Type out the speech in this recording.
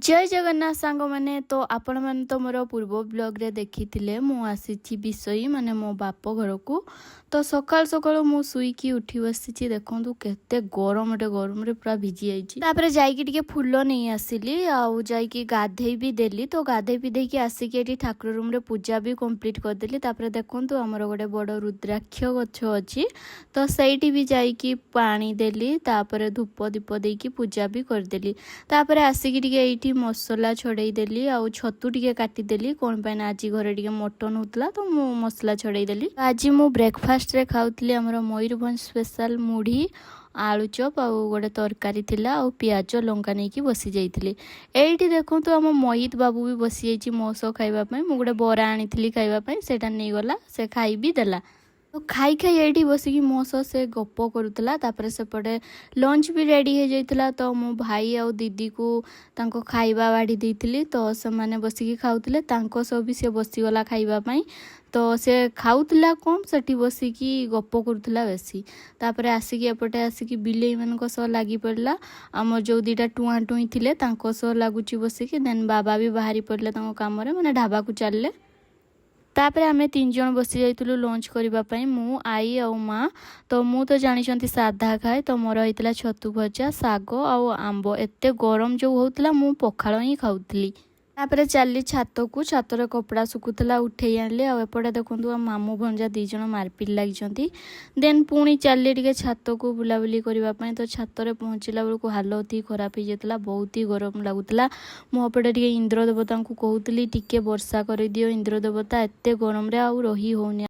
जय जगन्नाथ सांग माने तो आपण मैंने तो मोर पूर्व ब्लॉग रे देखी मु आसी विषय माने मो बाप घर को तो सकाल सकाल मु सुईकी उठी बसी देखूँ केते गरम रे पूरा भिजी जाइए जाइए फूल नहीं आसिली आउ जाइए गाधे भी देली तो गाधे भी देकी आसिक ये ठाकुर रूम रे पूजा भी कंप्लीट करदेली देखूँ आमर गोटे बड़ रुद्राक्ष गछ अच्छी तो सही भी जाइकी पानी देली धूप दीप देकी पूजा भी करदेली आसिक ये मसला छड़े देली आउ छतु टिके काटिदेली कौन पाइन आज घरे टिके मटन होतला तो मु मसला छड़े देली। आज मु ब्रेकफास्ट रे खाउतली हमर मयूरभंज स्पेशल मुढ़ी आलू चप आ गोटे तरकारी थिला आ पियाज लंका नहीं कि बसी जाइथिली। एठी देखो तो हम मोहित बाबू भी बसी जाइछि मो सो खाइबा पई मु गोटे बरा आनिथिली खाइबा पई सेटा नै गला से खाई भी देला तो खाई खाई ये बसिकी मो सह से गप करूला सेपटे लंच भी रेडी हो जाता तो मो भाई आउ दीदी को तांको खाइबा बाढ़ी देती तो से मैंने बसिकी खाऊले सह भी सी बसीगला खाइबापी तो से खाऊला कम से बसिकी गप करूला बेसी आसिकी एपटे आसिकी बिलेई मान लगी पड़ा आम जो दीटा टुआ टुई थे लगुच बसिकी देन बाबा भी बाहरी पड़े कम मैंने ढाबा को चलले तापर आमे 3 जन बसी जाइतलु लंच करने मु आई आउ माँ तो मु तो जानी साधा खाए तो मोर होता छतु भजा साग आउ आंब एते गरम जो होता मु पखाल ही खाऊली तापर चली छात को छातर कपड़ा सुकुला उठे आनली आउपटे देखो मामू भंजा 2 जन मारपिट लगी देन पुणी चली टे छात को बुलाबुली करने तो छातर पहुँचला बेलू हालत ही खराब हो जाता बहुत ही गरम लगुला मुझे टे इंद्र देवता को कहूली टिके वर्षा कर दियो इंद्र देवता एत गरम रे आउ रही होनी।